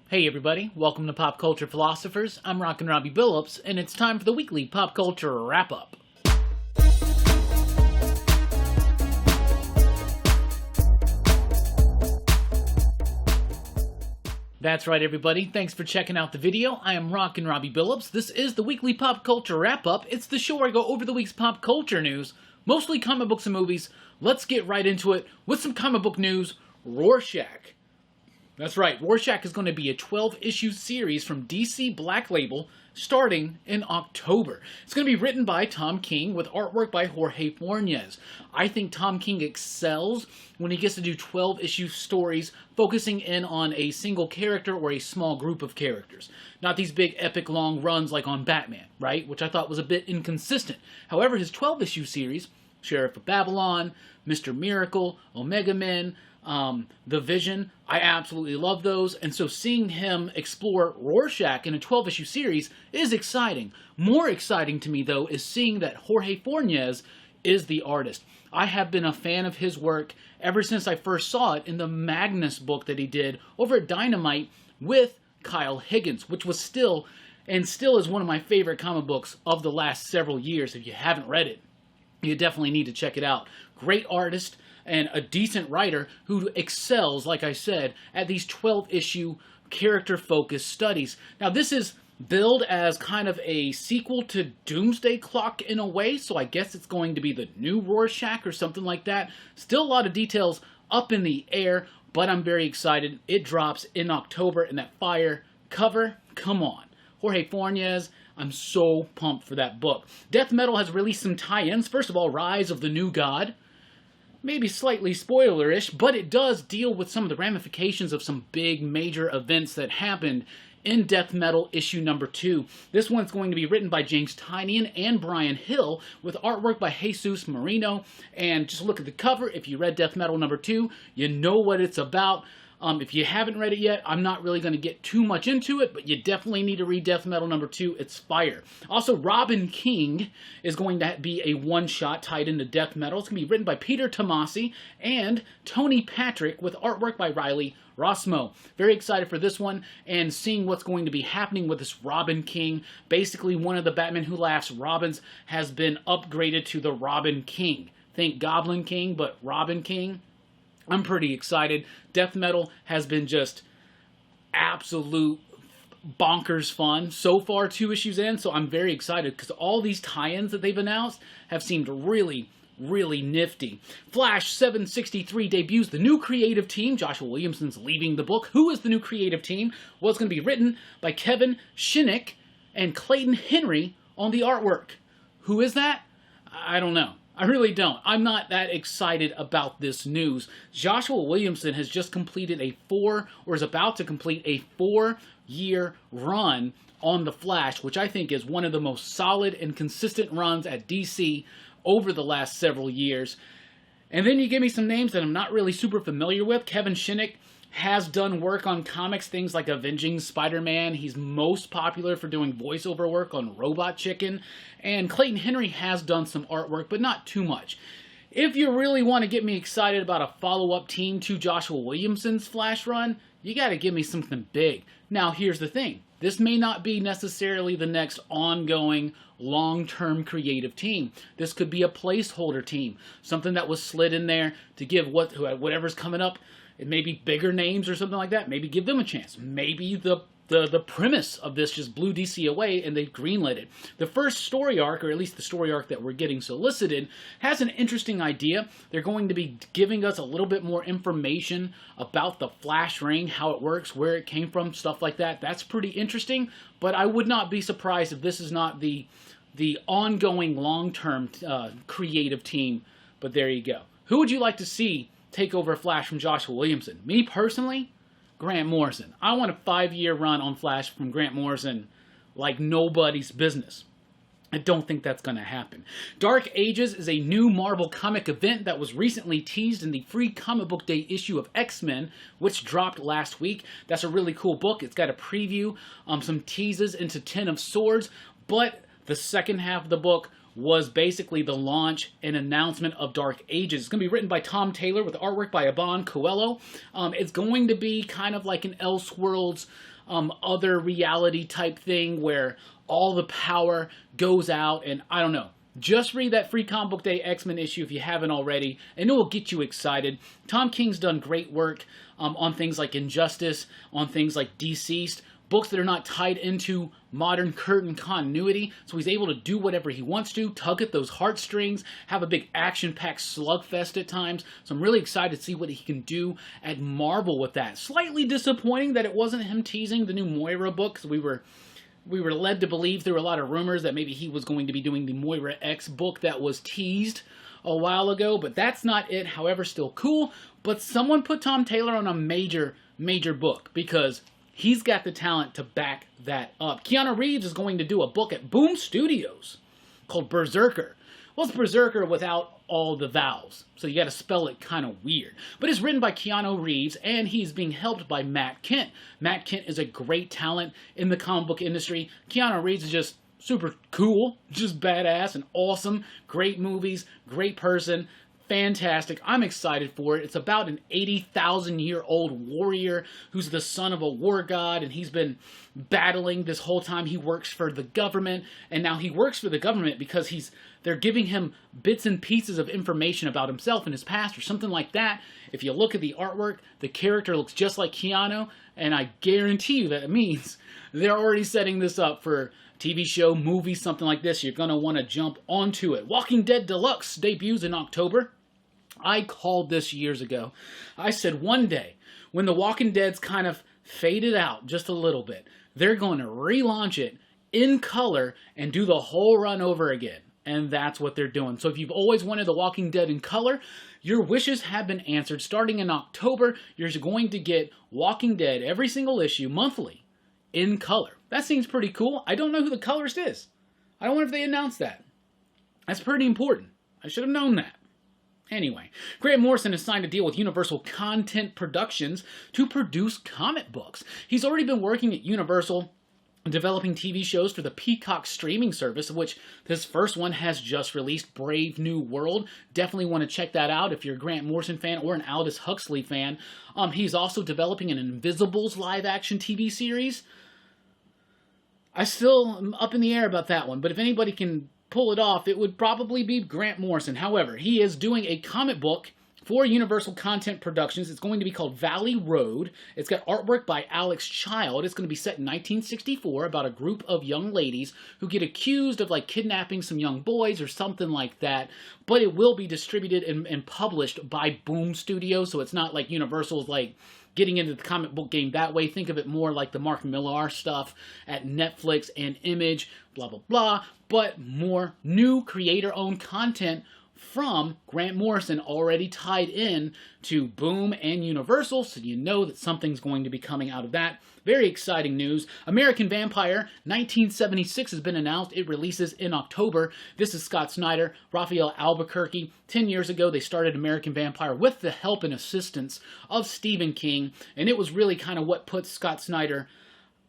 Hey everybody, welcome to Pop Culture Philosophers. I'm Rockin Robbie Billups, and it's time for the weekly Pop Culture Wrap-Up. That's right everybody, thanks for checking out the video. I am Rockin Robbie Billups. This is the weekly Pop Culture Wrap-Up. It's the show where I go over the week's pop culture news, mostly comic books and movies. Let's get right into it with some comic book news. Rorschach. That's right, Rorschach is going to be a 12-issue series from DC Black Label starting in October. It's going to be written by Tom King with artwork by Jorge Fornes. I think Tom King excels when he gets to do 12-issue stories focusing in on a single character or a small group of characters. Not these big epic long runs like on Batman, right? Which I thought was a bit inconsistent. However, his 12-issue series, Sheriff of Babylon, Mr. Miracle, Omega Men, The Vision, I absolutely love those, and so seeing him explore Rorschach in a 12-issue series is exciting. More exciting to me, though, is seeing that Jorge Fornes is the artist. I have been a fan of his work ever since I first saw it in the Magnus book that he did over at Dynamite with Kyle Higgins, which was still is one of my favorite comic books of the last several years. If you haven't read it, you definitely need to check it out. Great artist and a decent writer who excels, like I said, at these 12-issue character-focused studies. Now, this is billed as kind of a sequel to Doomsday Clock in a way, so I guess it's going to be the new Rorschach or something like that. Still a lot of details up in the air, but I'm very excited. It drops in October, and that fire cover, come on. Jorge Fornes, I'm so pumped for that book. Death Metal has released some tie-ins. First of all, Rise of the New God. Maybe slightly spoilerish, but it does deal with some of the ramifications of some big major events that happened in Death Metal issue number 2. This one's going to be written by James Tynion and Brian Hill with artwork by Jesus Marino. And just look at the cover. If you read Death Metal number 2, you know what it's about. If you haven't read it yet, I'm not really going to get too much into it, but you definitely need to read Death Metal number 2. It's fire. Also, Robin King is going to be a one-shot tied into Death Metal. It's going to be written by Peter Tomasi and Tony Patrick with artwork by Riley Rossmo. Very excited for this one and seeing what's going to be happening with this Robin King. Basically, one of the Batman Who Laughs Robins has been upgraded to the Robin King. Think Goblin King, but Robin King. I'm pretty excited. Death Metal has been just absolute bonkers fun. So far, 2 issues in, so I'm very excited because all these tie-ins that they've announced have seemed really, really nifty. Flash 763 debuts the new creative team. Joshua Williamson's leaving the book. Who is the new creative team? Well, it's going to be written by Kevin Shinick and Clayton Henry on the artwork. Who is that? I don't know. I really don't. I'm not that excited about this news. Joshua Williamson has just completed is about to complete a 4-year run on The Flash, which I think is one of the most solid and consistent runs at DC over the last several years. And then you give me some names that I'm not really super familiar with. Kevin Shinick has done work on comics, things like Avenging Spider-Man. He's most popular for doing voiceover work on Robot Chicken. And Clayton Henry has done some artwork, but not too much. If you really want to get me excited about a follow-up team to Joshua Williamson's Flash run, you got to give me something big. Now, here's the thing. This may not be necessarily the next ongoing, long-term creative team. This could be a placeholder team. Something that was slid in there to give whatever's coming up. It may be bigger names or something like that. Maybe give them a chance. Maybe the premise of this just blew DC away and they greenlit it. The first story arc, or at least the story arc that we're getting solicited, has an interesting idea. They're going to be giving us a little bit more information about the Flash ring, how it works, where it came from, stuff like that. That's pretty interesting, but I would not be surprised if this is not the ongoing long-term creative team, but there you go. Who would you like to see take over Flash from Joshua Williamson? Me personally, Grant Morrison. I want a 5-year run on Flash from Grant Morrison like nobody's business. I don't think that's going to happen. Dark Ages is a new Marvel comic event that was recently teased in the free comic book day issue of X-Men, which dropped last week. That's a really cool book. It's got a preview, some teases into Ten of Swords, but the second half of the book was basically the launch and announcement of Dark Ages. It's going to be written by Tom Taylor with artwork by Iban Coelho. It's going to be kind of like an Elseworlds other reality type thing where all the power goes out, and I don't know. Just read that free Comic Book Day X-Men issue if you haven't already, and it will get you excited. Tom King's done great work on things like Injustice, on things like Deceased, books that are not tied into modern current continuity, so he's able to do whatever he wants to, tug at those heartstrings, have a big action-packed slugfest at times, so I'm really excited to see what he can do at Marvel with that. Slightly disappointing that it wasn't him teasing the new Moira book, because we were led to believe there were a lot of rumors that maybe he was going to be doing the Moira X book that was teased a while ago, but that's not it. However, still cool. But someone put Tom Taylor on a major book, because he's got the talent to back that up. Keanu Reeves is going to do a book at Boom Studios called Berserker. Well, it's Berserker without all the vowels, so you got to spell it kind of weird. But it's written by Keanu Reeves, and he's being helped by Matt Kent. Matt Kent is a great talent in the comic book industry. Keanu Reeves is just super cool, just badass and awesome. Great movies, great person. Fantastic. I'm excited for it. It's about an 80,000-year-old warrior who's the son of a war god, and he's been battling this whole time. He works for the government, and now he works for the government because they're giving him bits and pieces of information about himself and his past or something like that. If you look at the artwork, the character looks just like Keanu, and I guarantee you that it means they're already setting this up for TV show, movie, something like this. You're going to want to jump onto it. Walking Dead Deluxe debuts in October. I called this years ago. I said one day, when The Walking Dead's kind of faded out just a little bit, they're going to relaunch it in color and do the whole run over again. And that's what they're doing. So if you've always wanted The Walking Dead in color, your wishes have been answered. Starting in October, you're going to get Walking Dead every single issue monthly in color. That seems pretty cool. I don't know who the colorist is. I don't know if they announced that. That's pretty important. I should have known that. Anyway, Grant Morrison has signed a deal with Universal Content Productions to produce comic books. He's already been working at Universal developing TV shows for the Peacock streaming service, of which this first one has just released, Brave New World. Definitely want to check that out if you're a Grant Morrison fan or an Aldous Huxley fan. He's also developing an Invisibles live-action TV series. I still am up in the air about that one, but if anybody can pull it off, it would probably be Grant Morrison. However, he is doing a comic book for Universal Content Productions. It's going to be called Valley Road. It's got artwork by Alex Child. It's going to be set in 1964 about a group of young ladies who get accused of like kidnapping some young boys or something like that. But it will be distributed and published by Boom Studios, so it's not like Universal's like getting into the comic book game that way. Think of it more like the Mark Millar stuff at Netflix and Image, blah, blah, blah, but more new creator-owned content from Grant Morrison already tied in to Boom and Universal, so you know that something's going to be coming out of that. Very exciting news. American Vampire 1976 has been announced. It releases in October. This is Scott Snyder, Raphael Albuquerque. 10 years ago, they started American Vampire with the help and assistance of Stephen King, and it was really kind of what put Scott Snyder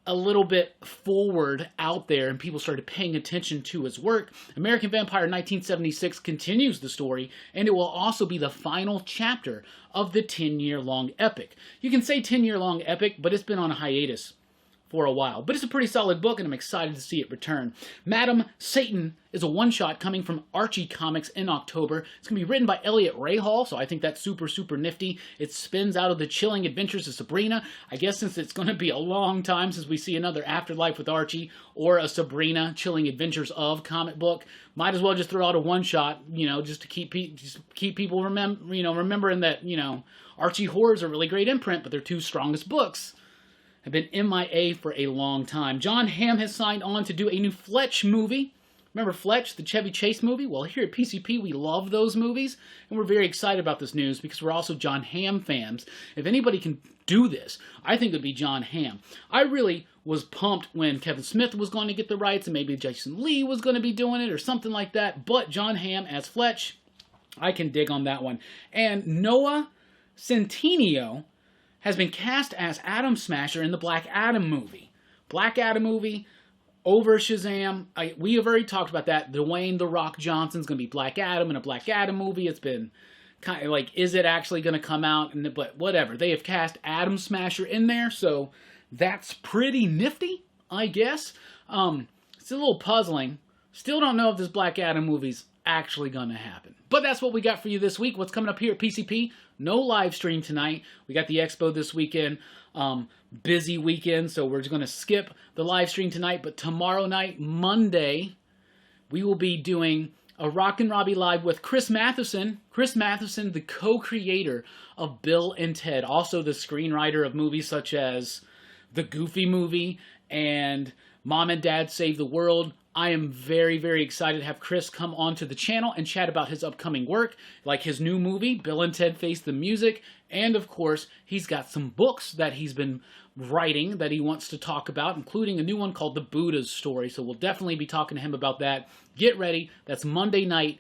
a little bit forward out there, and people started paying attention to his work. American Vampire 1976 continues the story, and it will also be the final chapter of the 10-year-long epic. You can say 10-year-long epic, but it's been on a hiatus for a while. But it's a pretty solid book, and I'm excited to see it return. Madam Satan is a one-shot coming from Archie Comics in October. It's going to be written by Elliot Rahal, so I think that's super, super nifty. It spins out of the Chilling Adventures of Sabrina. I guess since it's going to be a long time since we see another Afterlife with Archie or a Sabrina Chilling Adventures of comic book, might as well just throw out a one-shot, just to keep people remembering that, Archie Horror's a really great imprint, but their two strongest books have been MIA for a long time. John Hamm has signed on to do a new Fletch movie. Remember Fletch, the Chevy Chase movie? Well, here at PCP, we love those movies, and we're very excited about this news because we're also John Hamm fans. If anybody can do this, I think it would be John Hamm. I really was pumped when Kevin Smith was going to get the rights, and maybe Jason Lee was going to be doing it or something like that, but John Hamm as Fletch, I can dig on that one. And Noah Centineo has been cast as Atom Smasher in the Black Adam movie. Black Adam movie over Shazam. We have already talked about that. Dwayne "The Rock" Johnson's going to be Black Adam in a Black Adam movie. It's been kind of like, is it actually going to come out? But whatever. They have cast Atom Smasher in there, so That's pretty nifty, I guess. It's a little puzzling. Still don't know if this Black Adam movie's actually gonna happen. But that's what we got for you this week. What's coming up here at PCP? No live stream tonight. We got the expo this weekend. Busy weekend, so we're just gonna skip the live stream tonight. But tomorrow night, Monday, we will be doing a Rockin Robbie Live with Chris Matheson. Chris Matheson, the co-creator of Bill and Ted. Also the screenwriter of movies such as The Goofy Movie and Mom and Dad Save the World. I am very, very excited to have Chris come onto the channel and chat about his upcoming work, like his new movie, Bill and Ted Face the Music, and of course, he's got some books that he's been writing that he wants to talk about, including a new one called The Buddha's Story, so we'll definitely be talking to him about that. Get ready. That's Monday night,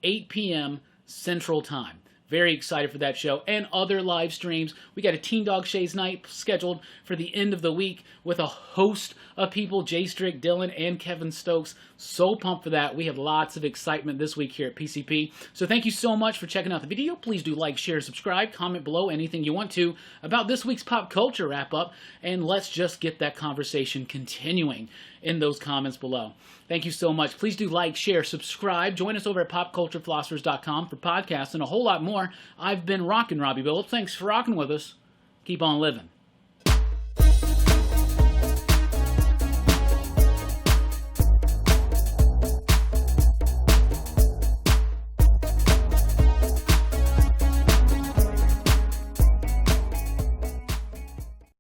8 p.m. Central Time. Very excited for that show and other live streams. We got a Teen Dog Shays night scheduled for the end of the week with a host of people, Jay Strick, Dylan, and Kevin Stokes. So pumped for that. We have lots of excitement this week here at PCP. So thank you so much for checking out the video. Please do like, share, subscribe, comment below anything you want to about this week's pop culture wrap-up, and let's just get that conversation continuing in those comments below. Thank you so much. Please do like, share, subscribe. Join us over at popculturephilosophers.com for podcasts and a whole lot more. I've been Rockin Robbie Billups. Thanks for rocking with us. Keep on living.